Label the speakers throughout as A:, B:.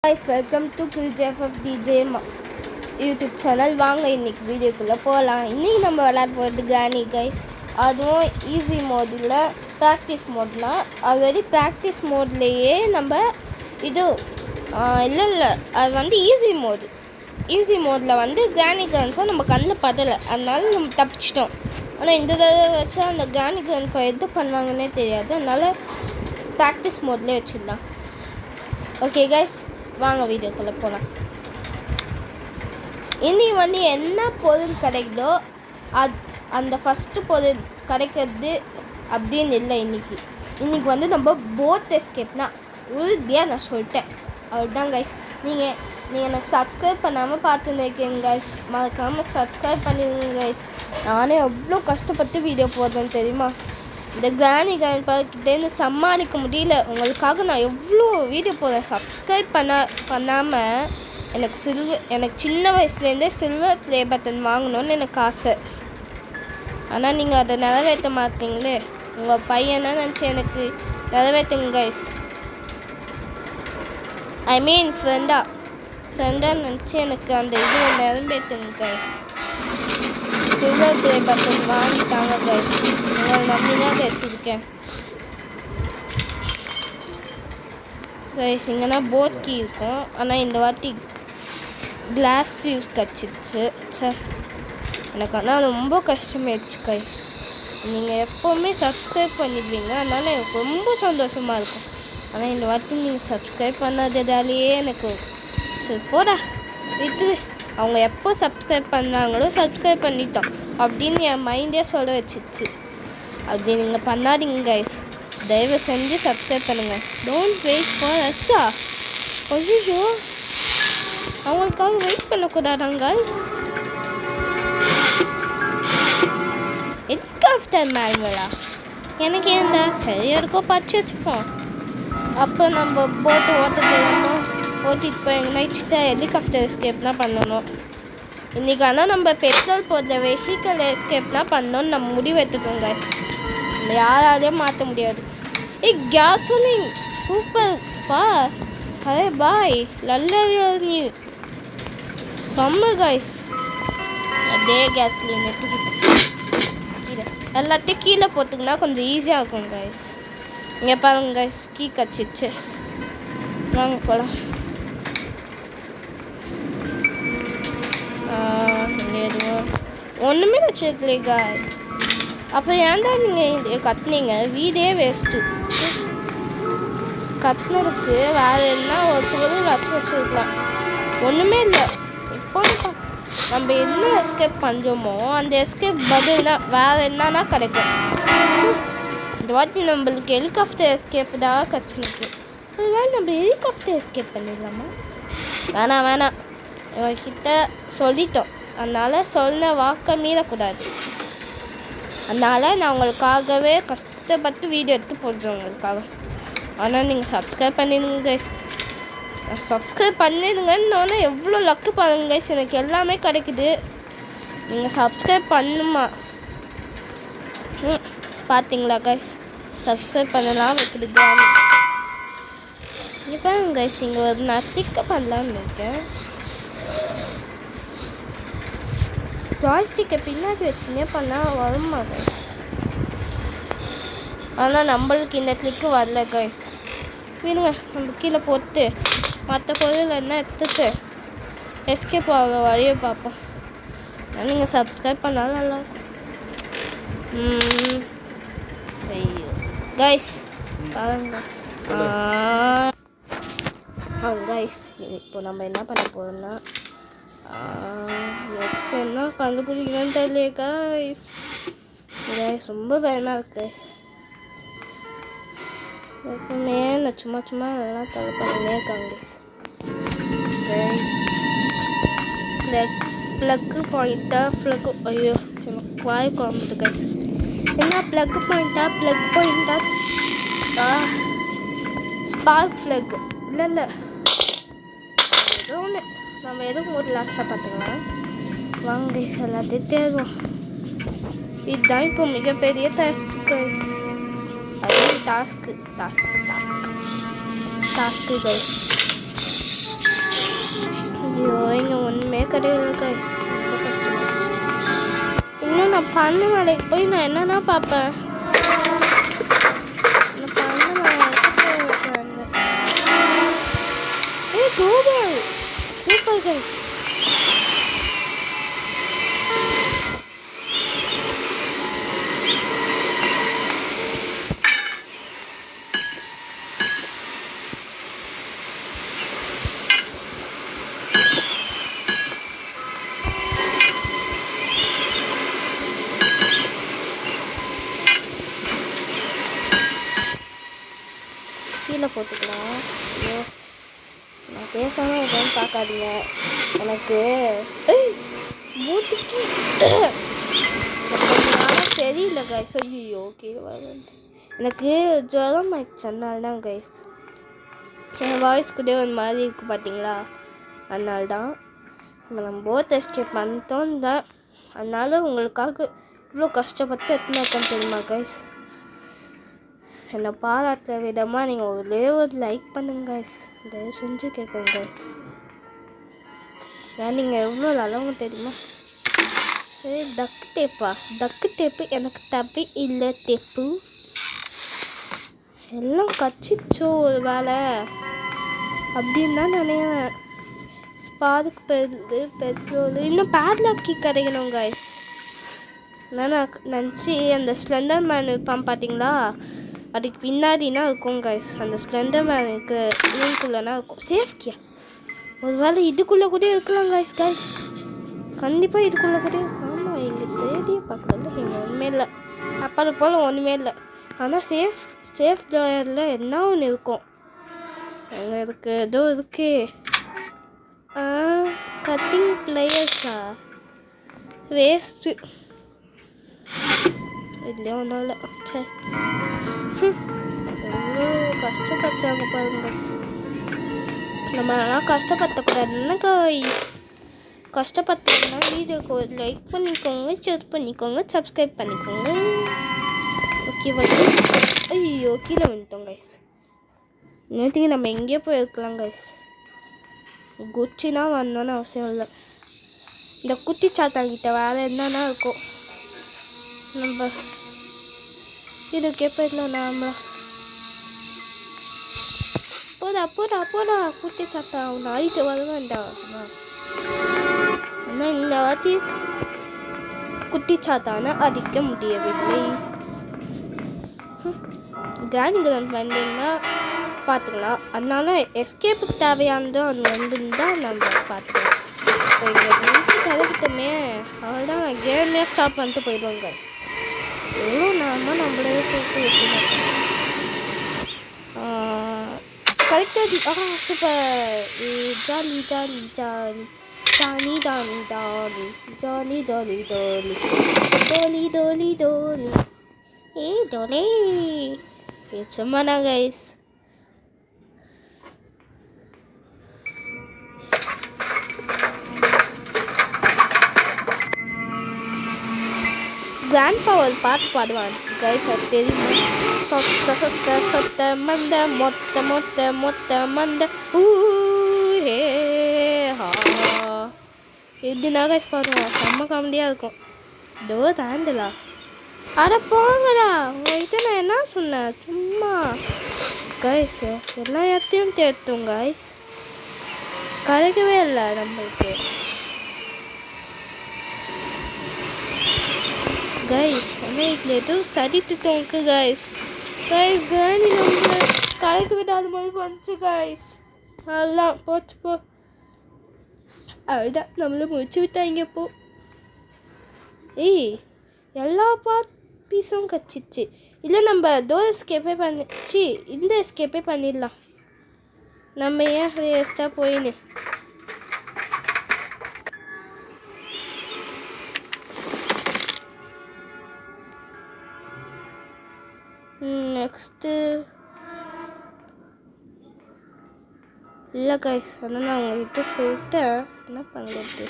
A: guys, welcome to KJFFDJ YouTube channel. வாங்க இன்னைக்கு வீடியோக்குள்ளே போகலாம். இன்றைக்கி நம்ம விளையாட போகிறது கிரானி கைஸ். அதுவும் ஈஸி மோடில் ப்ராக்டிஸ் மோட்லாம் ஆல்ரெடி ப்ராக்டிஸ் மோட்லேயே நம்ம இது இல்லை அது வந்து ஈஸி மோடில் வந்து கிரானி கன்ஸை நம்ம கண்ணில் படலை, அதனால நம்ம தப்பிச்சிட்டோம். ஆனால் இந்த தடவை வச்சா அந்த கிரானி கன்ஸை எது பண்ணுவாங்கன்னே தெரியாது, அதனால் ப்ராக்டிஸ் மோட்லேயே வச்சுருந்தான். ஓகே கைஸ், வாங்க வீடியோக்குள்ளே போகலாம். இன்றைக்கி வந்து என்ன பொருள் கிடைக்குதோ அந்த ஃபஸ்ட்டு பொருள் கிடைக்கிறது அப்படின்னு இல்லை. இன்றைக்கி வந்து நம்ம போட் எஸ்கேப்னா உறுதியாக நான் சொல்லிட்டேன். அவ்வளோதான் கைஸ். நீங்கள் எனக்கு சப்ஸ்கிரைப் பண்ணாமல் பார்த்துருக்கீங்க கைஸ், மறக்காமல் சப்ஸ்கிரைப் பண்ணிடுங்க கைஸ். நானே எவ்வளோ கஷ்டப்பட்டு வீடியோ போடுறேன்னு தெரியுமா? இந்த கிரானி கிட்டேருந்து சமாளிக்க முடியல. உங்களுக்காக நான் எவ்வளோ வீடியோ போடுறேன். சப்ஸ்கிரைப் பண்ணாமல் எனக்கு சின்ன வயசுலேருந்தே சில்வர் ப்ளே பட்டன் வாங்கணும்னு எனக்கு ஆசை. ஆனால் நீங்கள் அதை நிறைவேற்ற மாட்டீங்களே. உங்கள் பையனை நினச்சி எனக்கு நிறைவேற்றுங்க கைஸ். ஐ மீன் ஃப்ரெண்டாக நினச்சி எனக்கு அந்த இதில் நிறைவேற்றுங்க கைஸ். சில்வர் ப்ளே பட்டன் வாங்கிட்டாங்க கைஸ். உங்களை நம்பிதான் கைஸ் இருக்கேன் கைஸ். இங்கன்னா போட் கீ இருக்கும், ஆனால் இந்த வாட்டி கிளாஸ் ஃபியூஸ் கிடச்சிடுச்சு. சார் எனக்கு ஆனால் ரொம்ப கஷ்டமாயிடுச்சு கைஸ். நீங்கள் எப்போவுமே சப்ஸ்கிரைப் பண்ணிடுவீங்க, அதனால் எனக்கு ரொம்ப சந்தோஷமாக இருக்கும். ஆனால் இந்த வாட்டி நீங்கள் சப்ஸ்கிரைப் பண்ணாததாலேயே எனக்கு சரி போடா விட்டு, அவங்க எப்போ சப்ஸ்கிரைப் பண்ணாங்களோ சப்ஸ்கிரைப் பண்ணிட்டோம் அப்படின்னு என் மைண்டே சொல்ல வச்சிச்சு. அப்படி நீங்கள் பண்ணாதீங்க கைஸ், தயவு செஞ்சு சப்ஸ்கிரைப் பண்ணுங்கள். டோன்ட் வெயிட் ஃபார் அஸ்ஸா. ஐயோ, அவங்களுக்காக வெயிட் பண்ணக்கூடாதாங்க கைஸ். ஹெலிகாப்டர் மேனுவலா? எனக்கு ஏன்டா? சரி இருக்கும், பச்சு வச்சுப்போம். அப்போ நம்ம போட்டு ஓட்டிட்டு போய் எங்கேனாச்சுட்டு ஹெலிகாப்டர் எஸ்கேப்லாம் பண்ணணும். இன்றைக்கி ஆனால் நம்ம பெட்ரோல் போடுற வெஹிக்கல் எஸ்கேப்லாம் பண்ணோன்னு நம்ம முடிவு எடுத்துட்டோம் கைஸ். யாராலையும் மாற்ற முடியாது. கேசோலின் சூப்பர் பா. அரே பாய், நல்ல நீ செம்ம கைஸ். அப்படியே கேஸ்லின் கீழே எல்லாத்தையும் கீழே போட்டுங்கன்னா கொஞ்சம் ஈஸியாக இருக்கும் கைஸ். இங்கே பாருங்க கைஸ், கீ கச்சிச்சு. வாங்க போகலாம். ஒன்றுமே வச்சுருக்கலே கைஸ். அப்புறம் ஏன்டா நீங்கள் கத்துனீங்க? வீடே வேஸ்ட்டு. கத்துனதுக்கு வேறு என்ன ஒரு பொருள் வச்சுருக்கலாம். ஒன்றுமே இல்லை. இப்போ நம்ம என்ன எஸ்கேப் பண்ணுறோமோ அந்த எஸ்கேப் பதில் தான் வேறு என்னன்னா கிடைக்கும். இந்த வாட்டி நம்மளுக்கு ஹெலிகாப்டர் எஸ்கேப் தான் கட்சினுக்கு. அதனால நம்ம ஹெலிகாப்டர் எஸ்கேப் பண்ணிடலாமா? வேணாம் இவர்கிட்ட சொல்லிட்டோம், அதனால் சொன்ன வாக்கை மீறக்கூடாது. அதனால் நான் உங்களுக்காகவே கஷ்டப்பட்டு வீடியோ எடுத்து போடுறேன் உங்களுக்காக. ஆனால் நீங்கள் சப்ஸ்கிரைப் பண்ணிடுங்க கைஸ். சப்ஸ்கிரைப் பண்ணிடுங்கன்னு எவ்வளோ லக்கு பாருங்க கைஸ். எனக்கு எல்லாமே கிடைக்குது. நீங்கள் சப்ஸ்கிரைப் பண்ணுமா? பார்த்தீங்களா கைஸ், சப்ஸ்கிரைப் பண்ணலாம் வைக்குது கிரானி. இங்கே பாருங்க கைஸ், இங்கே ஒரு நான் கிளிக் பண்ணலான்னு இருக்கேன். ஜாய்ஸ்டிக்கை பின்னாடி வச்சுன்னே பண்ணால் வருமா கைஸ்? ஆனால் நம்மளுக்கு இந்த கிளிக்கு வரல கைஸ். விடுங்க, நம்ம கீழே போட்டு மற்ற பொருள் என்ன எடுத்துட்டு எஸ்கேப் ஆகிற வழியை பார்ப்போம். நீங்கள் சப்ஸ்கிரைப் பண்ணாலும் நல்லாயிருக்கும். ஐயோ கைஸ் பாருங்க கைஸ், இப்போ நம்ம என்ன பண்ண போகிறோம்னா நெக்ஸ்ட் என்ன கண்டுபிடிக்கணும்னு தெரியல கைஸ். ரொம்ப பயமாக இருக்கு. எப்பவுமே நான் சும்மா எல்லாம் தலை பண்ணினே இருக்காங்க கைஸ். ப்ளக்கு பாயிண்ட்டா ஐயோ எனக்கு வாய் குழம்புது கைஸ். என்ன ப்ளக்கு பாயிண்ட்டா ஸ்பார்க் ஃப்ளக் இல்லை ஏதோ ஒன்று. நம்ம எதுவும் ஒரு லாஸ்ட்டாக பார்த்துக்கலாம். வாங்க கைஸ், எல்லாத்தையும் தேடுவோம். இதுதான் இப்போ மிகப்பெரிய டாஸ்க்கு கைஸ். அது டாஸ்க்கு கைஸ். ஒன்றுமே கிடையாது கைஸ். ரொம்ப கஷ்டமாச்சு. இன்னும் நான் பண்ண வேலைக்கு போய் நான் என்னன்னா பார்ப்பேன். நான் பண்ண வேலைக்கு கோபால் சூப்பர் கைஸ். கீழே போட்டுக்கலாம். ஐயோ நான் பேசாமல் இருக்கேன்னு பார்க்காதீங்க. எனக்கு பூட்டிக்கு தெரியல கைஸ். ஐயோ கீழே வர எனக்கு ஜுரம் ஆயிடுச்சு. அதனால தான் கைஸ் என் வாய்ஸ் கூட ஒரு மாதிரி இருக்குது பார்த்தீங்களா. அதனால தான் நம்ம போத் எஸ்கேப் பண்ணிட்டோம் தான். அதனால உங்களுக்காக இவ்வளோ கஷ்டப்பட்டு எத்தனை தெரியுமா கைஸ். என்னை பாராட்டுற விதமாக நீங்கள் ஒரே ஒரு லைக் பண்ணுங்க கைஸ். தயவு செஞ்சு கேட்குறேன் கைஸ். ஏன் நீங்கள் எவ்வளோ நல்லவங்க தெரியுமா. சரி டக்கு டேப்பா. டக்கு டேப்பு எனக்கு தப்பி இல்லை டேப்பு. எல்லாம் கச்சிச்சோ ஒரு வேலை அப்படின்னு தான் நினைக்கிறேன். ஸ்பார்க் பெட்ரோல் இன்னும் பேட்லாக்கி கிடைக்கணும் கைஸ். நான் நினச்சி அந்த ஸ்லெண்டர் மேன் இருப்பான் பார்த்தீங்களா, அதுக்கு பின்னாடினா இருக்கும் கைஸ். அந்த ஸ்லெண்டர் மேனுக்கு ரூம்குள்ளனா இருக்கும். சேஃப்டியா ஒரு வேளை இதுக்குள்ளே கூட இருக்கலாம் கைஸ். கண்டிப்பாக இதுக்குள்ளே கூட. ஆமாம் எங்கள் தேடியே பார்க்கல. எங்கள் ஒன்றுமே இல்லை. அப்புறம் போல் ஒன்றுமே இல்லை. ஆனால் சேஃப் ட்ராயரில் என்ன ஒன்று இருக்கும். அங்கே இருக்குது ஏதோ இருக்கு. கட்டிங் பிளேயர்ஸா வேஸ்ட்டு. இல்லையா ஒன்றும் இல்லை. சரி எவ்வளோ கஷ்டப்பட்டாங்க பாருங்க. நம்ம ஆனால் கஷ்டப்படக்கூடாதுன்னு கைஸ். கஷ்டப்பட்டோம்னா வீடியோக்கு ஒரு லைக் பண்ணிக்கோங்க, ஷேர் பண்ணிக்கோங்க, சப்ஸ்கிரைப் பண்ணிக்கோங்க. ஓகேவா. ஐயோ கீழே வந்துட்டோம் கைஸ். நேற்றுக்கு நம்ம எங்கேயோ போய் இருக்கலாம் கைஸ். குச்சினா வரணும்னு அவசியம் இல்லை. இந்த குட்டி சாத்தாங்கிட்ட வேறு என்னன்னா இருக்கும். நம்ம இதுக்கே போயிடலாம். நாம போடா குட்டி சாத்தா அவனை அழிக்க வருவேன்டா. ஆனால் இந்த வாட்டி குட்டி சாத்தான அடிக்க முடியவில்லை. கிராண்ட் பண்ணிங்கன்னா பார்த்துக்கலாம். அதனால எஸ்கேப்புக்கு தேவையானதோ அங்கே வந்துருந்தால் நம்ம பார்த்துக்கலாம். இப்போ இங்கே கலக்கிட்டோமே அவள்தான் கேமே ஸ்டாப் பண்ணிட்டு போயிடுவோம் கைஸ். எவ்வளோ நாம நம்மளே சேர்த்து வைக்கணும். கரெக்டாக சூப்பர். ஜாலி ஜாலி ஜாலி டானி டானி டானி ஜாலி ஜாலி ஜாலி டோலி டோலி டோலி டோலி. சும்மாண்ணா கைஸ். கிராண்ட் பவர் பாட்டு பாடுவான் கைஸ். அது தெரியுமா. சொத்த சொத்த சொத்த மந்த மொத்த மொத்த மொத்த மந்த ஹே ஹா எப்படின்னா கைஸ் பாடுவான். செம்ம காமெடியாக இருக்கும். இதோ தாண்டலா. அட போங்கடா உங்கள்கிட்ட நான் என்ன சொன்னேன் சும்மா கைஸ். எல்லா இடத்தையும் தேர்த்தோம் கைஸ். கிடைக்கவே இல்லை நம்மளுக்கு கைஸ். ஆனால் இதில் எதுவும் சரிட்டுட்டோங்க கைஸ். கிராணி நம்ம கடைக்கு விடாத மாதிரி வந்துச்சு கைஸ். அதெல்லாம் போச்சு போ. அதுதான் நம்மளை முடிச்சு விட்டாங்க போ. எல்லா பீஸும் கச்சிச்சு. இல்லை நம்ம எஸ்கேப்பே பண்ணிச்சு. இந்த எஸ்கேப்பே பண்ணிடலாம். நம்ம ஏன் வேஸ்ட்டாக போயின்னு. நெக்ஸ்ட்டு இல்லை கைஸ். ஆனால் நான் உங்கள்கிட்ட சொல்லிட்டேன் என்ன பண்ணுறது.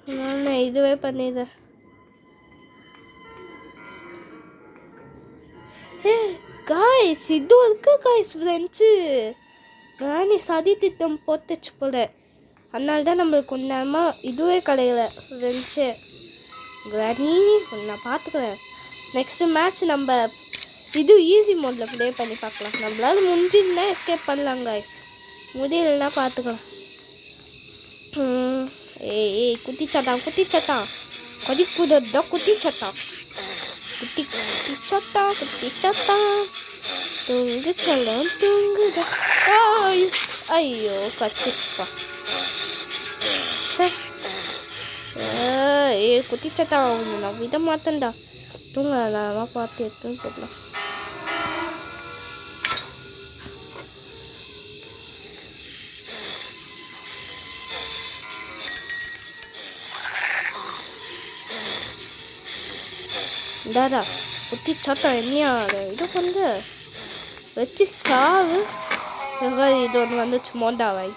A: அதனால் நான் இதுவே பண்ணிடுறேன். காய்ஸ் இது இருக்கு காய்ஸ் ஃப்ரெண்ட்ஸு. நானே சதி திட்டம் போட்டுச்சு போல. அதனால தான் நம்மளுக்கு கொஞ்ச நேரமாக இதுவே கிடைக்கல இருந்துச்சு. கிராணி நான் பார்த்துக்கிறேன். நெக்ஸ்ட்டு மேட்ச் நம்ம இது ஈஸி மோடில் ப்ளே பண்ணி பார்க்கலாம். நம்மளால முடிஞ்சிருந்தா எஸ்கேப் பண்ணலாம் கைஸ், முடியலன்னா பார்த்துக்கலாம். ஏய் குட்டிச்சாட்டான் குட்டிச்சாட்டான் கொதி குதிர்தோ குட்டிச்சாட்டான் குட்டிச்சாட்டான் தூங்கு சொல்லும் தூங்குதா. ஐயோ கச்சிச்சுப்பா. குட்டிச்சாட்டான் நான் விட மாட்டேன்டா. தூங்கலாம் பார்த்து எடுத்துன்னு போடலாம். தாதா குட்டி சட்டம் என்னையா இது வந்து வச்சு சாவு. இது ஒன்று வந்துச்சு மோண்டாவாய்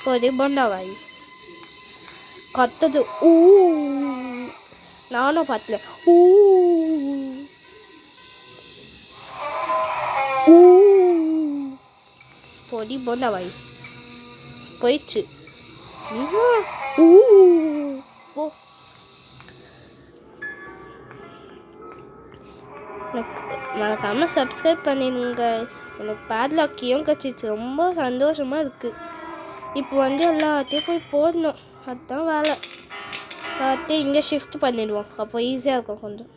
A: போதே போண்டாவாய் கத்தது. நானும் பார்த்தல. போடி போண்டாவாய் போயிடுச்சு. ஓ எனக்கு மறக்காமல் சப்ஸ்கிரைப் பண்ணிடுங்க. எனக்கு பேட்லாக்கையும் கட்சிச்சு ரொம்ப சந்தோஷமாக இருக்குது. இப்போ வந்து எல்லாத்தையும் போய் போடணும், அதுதான் வேலை. எல்லாத்தையும் இங்கே ஷிஃப்ட் பண்ணிடுவோம், அப்போ ஈஸியாக இருக்கும். கொஞ்சம்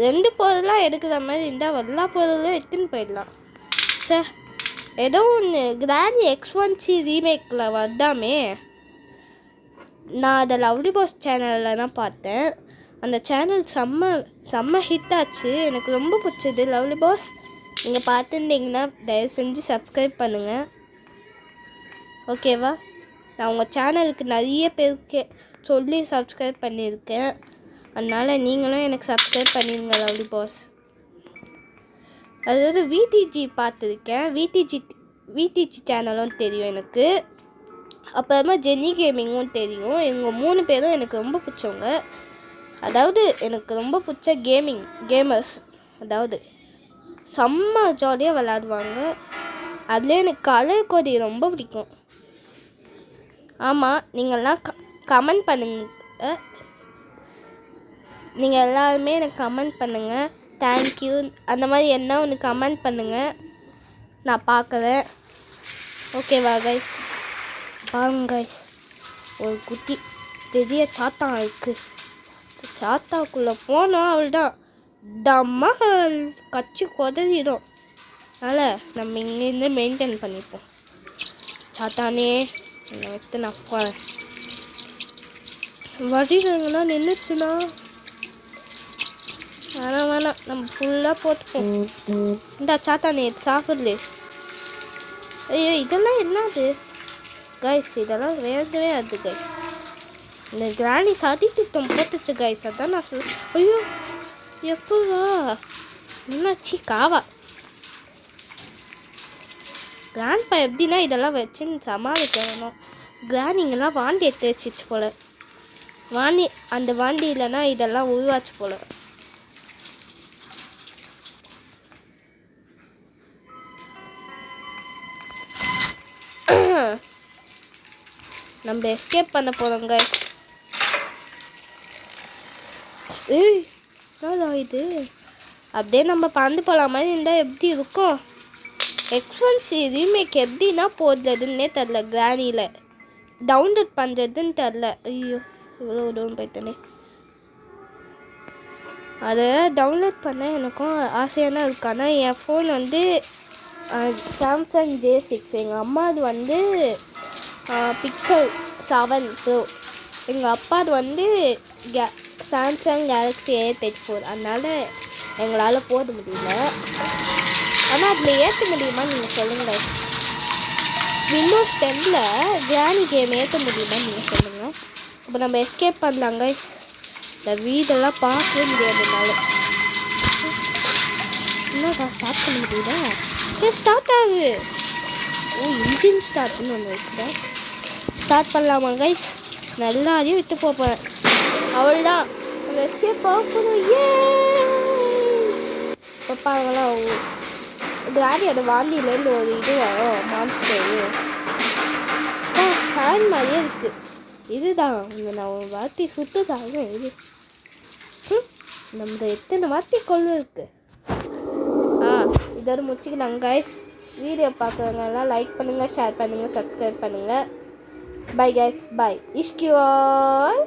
A: 2 பொருளாக எடுக்கிற மாதிரி இருந்தால் எல்லா பொருளும் எடுத்துன்னு போயிடலாம். சே ஏதோ ஒன்று கிராணி X1C ரீமேக்கில் வந்தாமே, நான் அதை லவ்லி பாஸ் சேனலில் தான் பார்த்தேன். அந்த சேனல் செம்ம ஹிட் ஆச்சு. எனக்கு ரொம்ப பிடிச்சது லவ்லி பாஸ். நீங்கள் பார்த்துருந்தீங்கன்னா தயவு செஞ்சு சப்ஸ்கிரைப் பண்ணுங்கள், ஓகேவா? நான் உங்கள் சேனலுக்கு நிறைய பேருக்கு சொல்லி சப்ஸ்கிரைப் பண்ணியிருக்கேன். அதனால் நீங்களும் எனக்கு சப்ஸ்கிரைப் பண்ணிடுங்க லவ்லி பாஸ். அதாவது விடிஜி பார்த்துருக்கேன், விடிஜி சேனலும் தெரியும் எனக்கு. அப்புறமா ஜெனி கேமிங்கும் தெரியும். இவங்க 3 பேரும் எனக்கு ரொம்ப பிடிச்சவங்க. அதாவது எனக்கு ரொம்ப பிடிச்ச கேமர்ஸ். அதாவது செம்ம ஜாலியாக விளையாடுவாங்க. அதில் எனக்கு கலர் கோடி ரொம்ப பிடிக்கும். ஆமாம், நீங்கள்லாம் கமெண்ட் பண்ணுங்க. நீங்கள் எல்லாருமே எனக்கு கமெண்ட் பண்ணுங்கள். தேங்க்யூ அந்த மாதிரி என்ன ஒன்று கமெண்ட் பண்ணுங்கள், நான் பார்க்குறேன். ஓகேவா கைஸ்? பாருங்க கைஸ், ஒரு குட்டி பெரிய சாத்தா இருக்குது. சாத்தாக்குள்ளே போனோம் அவள்தான் தம்மால் கச்சி கொதறிடும். அதனால் நம்ம இங்கேருந்து மெயின்டைன் பண்ணிப்போம். சாத்தானே என்னை வைத்து நான் போகிறேன். வழிகள்னா நின்றுச்சுன்னா வேணாம், நம்ம ஃபுல்லாக போட்டுப்போம். இந்த சாத்தானே சாப்பிடல. ஐயோ இதெல்லாம் என்னது கைஸ்? இதெல்லாம் வேண்டவே அது கைஸ். இந்த கிராணி சதி திட்டம் போட்டுச்சு கைஸ், அதான் நான் ஐயோ எப்போவா என்னாச்சு காவா கிராண்ட்பா எப்படின்னா இதெல்லாம் வச்சுன்னு சமாளிக்கணும். கிராணிங்கெல்லாம் வாண்டி எடுத்து வச்சிச்சு போல். அந்த வாண்டி இல்லைன்னா இதெல்லாம் உருவாச்சு போல். நம்ம எஸ்கேப் பண்ண போகிறோம் கைஸ். என்னடா இது? அப்படியே நம்ம பறந்து போகலாம் மாதிரி இருந்தால் எப்படி இருக்கும்? X1C ரீமேக் எப்படின்னா போடுறதுன்னே தெரில. கிராணியில் டவுன்லோட் பண்ணுறதுன்னு தெரில. ஐயோ இவ்வளோ டவுன் போயிட்டேனே. அதை டவுன்லோட் பண்ண எனக்கும் ஆசையான இருக்கு. ஆனால் என் ஃபோன் வந்து சாம்சங் J6, எங்கள் அம்மாது வந்து பிக்சல் 7 Pro, எங்கள் அப்பாது வந்து சாம்சங் கேலக்ஸி A34. அதனால் எங்களால் போட முடியல. ஆனால் அதில் ஏற்ற முடியுமான்னு நீங்கள் சொல்லுங்கள். விண்டோஸ் 10ல் கிராணி கேம் ஏற்ற முடியுமான்னு நீங்கள் சொல்லுங்கள். இப்போ நம்ம எஸ்கேப் பண்ணலாம் கைஸ். இந்த வீடெல்லாம் பார்க்கவே முடியாதுனால என்னடா ஸ்டார்ட் பண்ண முடியுதா? ஸ்டார்ட் ஆகுது. இன்ஜின் ஸ்டார்ட்னு ஒன்று இருக்குதா? ஸ்டார்ட் பண்ணலாமா கைஸ்? எல்லாரையும் விட்டு போகிறேன். அவள்தான் நம்ம எஸ்கேப் போகணும். இப்போ பாருங்களா, கிராணியோட வாந்தியிலேருந்து ஒரு இது வரும் மான்ஸ்டரு. ஃபேன் மாதிரியே இருக்குது. இதுதான் நான் ஒரு வார்த்தை சுட்டுதாங்க இது. நம்ம எத்தனை வார்த்தை கொள்ள இருக்குது. இதோட முடிச்சுக்கலாம் கைஸ். வீடியோ பார்க்குறவங்கலாம் லைக் பண்ணுங்கள், ஷேர் பண்ணுங்கள், சப்ஸ்கிரைப் பண்ணுங்கள். Bye guys, bye. இஷ்கியூ ஆல்.